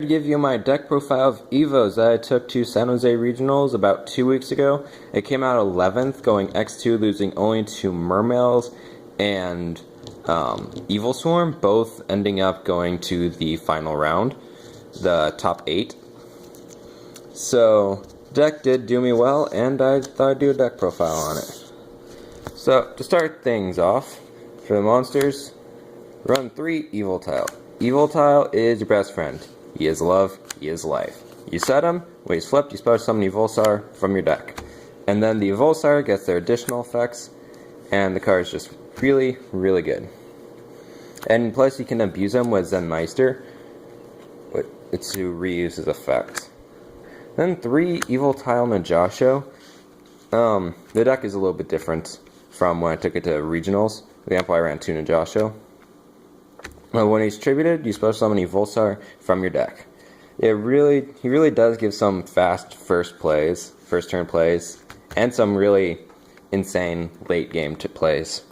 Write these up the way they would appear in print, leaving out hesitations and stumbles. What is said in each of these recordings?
Give you my deck profile of Evos that I took to San Jose Regionals about 2 weeks ago. It came out 11th, going X2, losing only to Mermails and Evil Swarm, both ending up going to the final round, the top 8. So, deck did do me well, and I thought I'd do a deck profile on it. So, to start things off, for the monsters, run 3 Evil Tile. Evil Tile is your best friend. He is love, he is life. You set him, when he's flipped, you special summon Evolsar from your deck. And then the Evolsar gets their additional effects, and the card is just really, really good. And plus you can abuse him with Zen Meister, it's to reuse his effects. Then 3 Evil Tile Najasho. The deck is a little bit different from when I took it to regionals. For example, I ran 2 Najasho. When he's tributed, you special summon Evolsar from your deck. He really does give some fast first turn plays, and some really insane late game plays.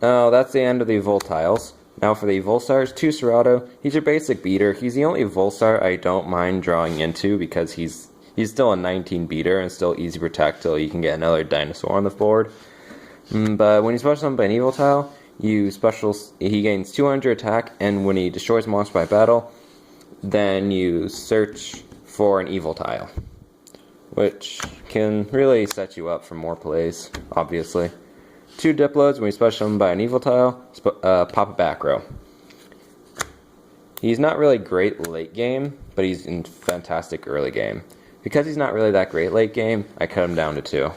Now that's the end of the Evol tiles. Now for the Evolsars, 2 Serato. He's your basic beater. He's the only Evolsar I don't mind drawing into because he's still a 19 beater and still easy to protect till you can get another dinosaur on the board. But when you special summon by an Evil tile, he gains 200 attack, and when he destroys a monster by battle, then you search for an Evil tile, which can really set you up for more plays, obviously. 2 Diplodes, when you special summon by an Evil tile, pop a back row. He's not really great late game, but he's in fantastic early game. Because he's not really that great late game, I cut him down to 2.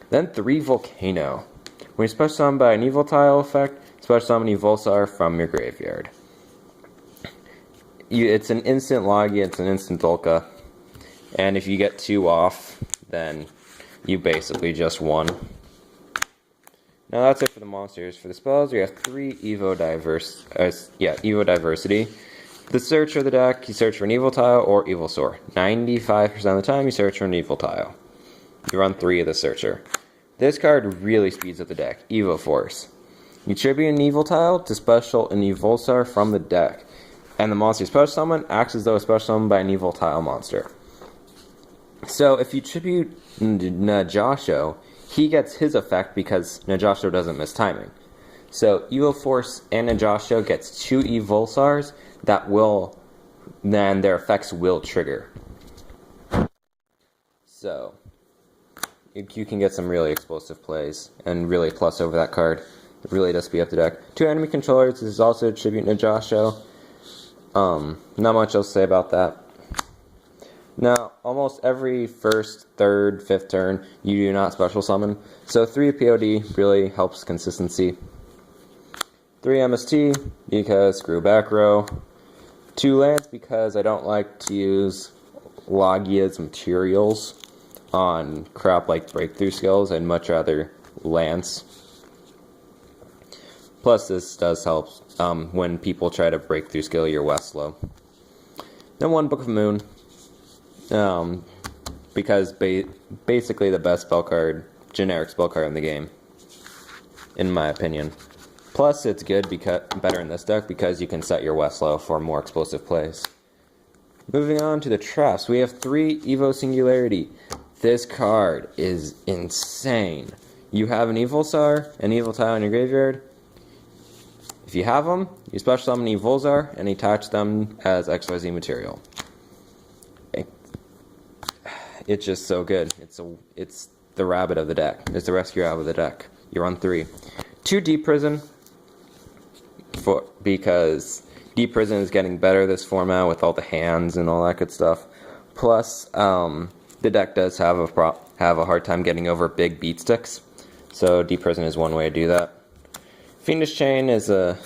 Then 3 Volcano. When you special summon by an Evil tile effect, special summon Evolsar from your graveyard. It's an instant Logia, it's an instant Dolka, and if you get 2 off, then you basically just won. Now that's it for the monsters. For the spells, we have 3 Evo Diversity. The search of the deck, you search for an Evil tile or Evolsaur. 95% of the time, you search for an Evil tile. You run 3 of the searcher. This card really speeds up the deck. Evo Force. You tribute an Evil tile to special an Evolsar from the deck, and the monster special summon acts as though it's special summoned by an Evil tile monster. So if you tribute Najasho, he gets his effect because Najasho doesn't miss timing. So Evo Force and Najasho gets 2 Evolsars then their effects will trigger. So you can get some really explosive plays and really plus over that card. It really does speed up the deck. 2 enemy controllers. This is also a tribute Najasho. Not much else to say about that. Now, almost every 1st, 3rd, 5th turn, you do not special summon. So 3 POD really helps consistency. 3 MST, because screw back row. 2 Lance, because I don't like to use Logia's materials on crap like breakthrough skills. I'd much rather Lance. Plus this does help when people try to break through skill your Westlow. Then 1 Book of Moon. Because basically the best generic spell card in the game, in my opinion. Plus it's good better in this deck because you can set your Westlow for more explosive plays. Moving on to the traps, we have 3 Evo Singularity. This card is insane. You have an Evolsar, an Evil tile in your graveyard. If you have them, you special summon Evolsar and attach them as XYZ material. It's just so good. It's the rabbit of the deck. It's the rescue rabbit of the deck. You run 3. 2 Deep Prison, because Deep Prison is getting better this format with all the hands and all that good stuff. Plus, the deck does have a hard time getting over big beat sticks, so Deep Prison is one way to do that. Fiendish Chain is it's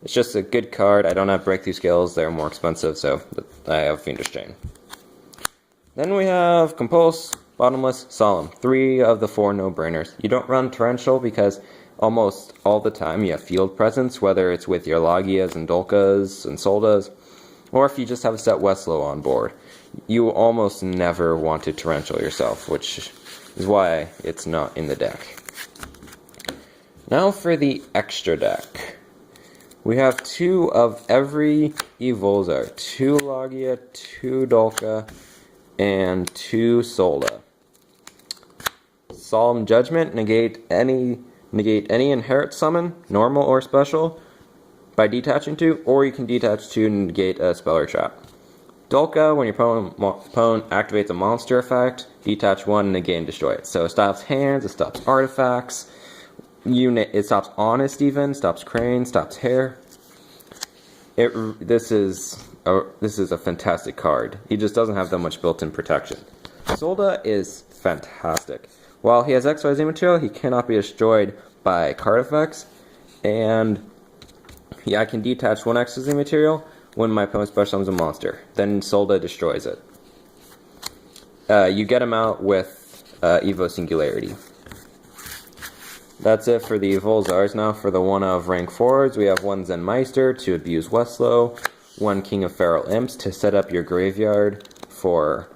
just a good card. I don't have breakthrough skills, they're more expensive, so I have Fiendish Chain. Then we have Compulse, Bottomless, Solemn. 3 of the 4 no-brainers. You don't run Torrential because almost all the time you have field presence, whether it's with your Logias and Dolkas and Soldas, or if you just have a set Westlow on board. You almost never want to Torrential yourself, which is why it's not in the deck. Now for the extra deck. We have 2 of every Evolzar. 2 Logia, 2 Dolka, and 2 Solda. Solemn Judgment, negate any inherit summon, normal or special, by detaching 2, or you can detach 2 and negate a spell or trap. Dolka, when your opponent activates a monster effect, detach 1 and negate and destroy it. So it stops hands, it stops artifacts, it stops Honest even, stops Crane, stops Hair. This is a fantastic card. He just doesn't have that much built-in protection. Solda is fantastic. While he has XYZ material, he cannot be destroyed by card effects, and I can detach 1 XYZ material when my opponent special summons a monster. Then Solda destroys it. You get him out with Evo Singularity. That's it for the Evolzars. Now for the 1 of rank 4s, we have 1 Zen Meister to abuse Westlow, 1 King of Feral Imps to set up your graveyard for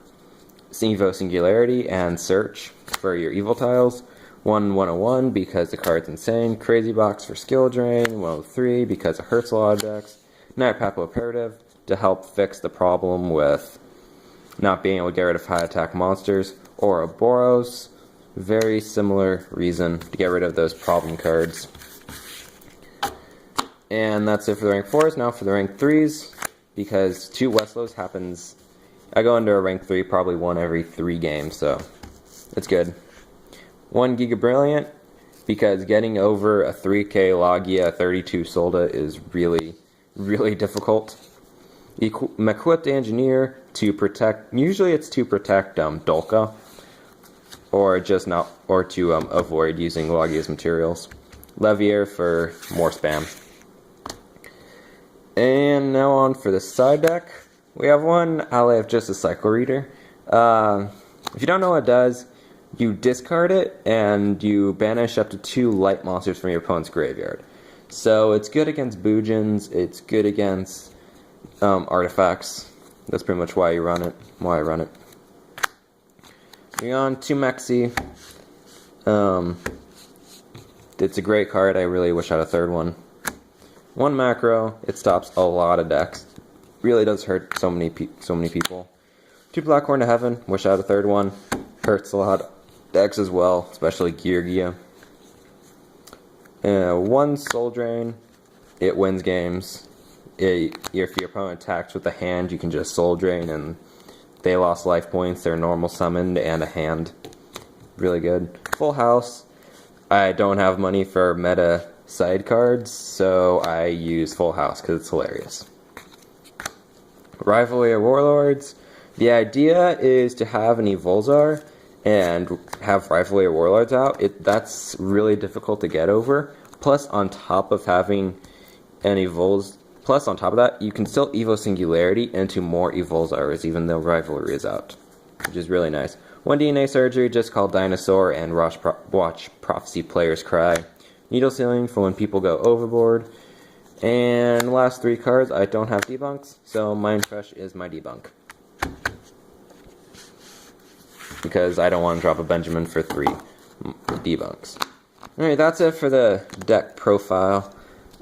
Evo Singularity and search for your evil tiles, 1 101 because the card's insane, Crazy Box for skill drain, 103 because it hurts a lot of decks, Night Papo Imperative to help fix the problem with not being able to get rid of high attack monsters, or Boros, very similar reason to get rid of those problem cards. And that's it for the rank 4s. Now for the rank 3s, because 2 Westlows happens, I go into a rank 3 probably 1 every 3 games, so it's good. 1 Giga Brilliant, because getting over a 3k Logia 32 Solda is really, really difficult. Equipped Engineer to protect, usually it's to protect Dolka, or to avoid using Logia's materials. Levier for more spam. And now on for the side deck, we have 1 Ally of Justice Cycle Reader. If you don't know what it does, you discard it and you banish up to 2 light monsters from your opponent's graveyard. So it's good against Boojins, it's good against artifacts. That's pretty much why I run it. Moving on to Mexi. It's a great card. I really wish I had a 3rd one. 1 macro. It stops a lot of decks. Really does hurt so many people. 2 Black Horn to Heaven. Wish I had a 3rd one. Hurts a lot of decks as well, especially Geargia. 1 Soul Drain. It wins games. If your opponent attacks with a hand, you can just Soul Drain and they lost life points, they're normal summoned, and a hand. Really good. Full House. I don't have money for meta side cards, so I use Full House because it's hilarious. Rivalry of Warlords. The idea is to have an Evolzar and have Rivalry of Warlords out. That's really difficult to get over. Plus, on top of having an Plus, on top of that, you can still Evo Singularity into more Evolzars, even though Rivalry is out, which is really nice. 1 DNA Surgery, just called Dinosaur, and watch Prophecy Players Cry. Needle Sealing for when people go overboard. And last 3 cards, I don't have debunks, so Mind Fresh is my debunk. Because I don't want to drop a Benjamin for 3 debunks. Alright, that's it for the deck profile.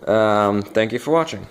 Thank you for watching.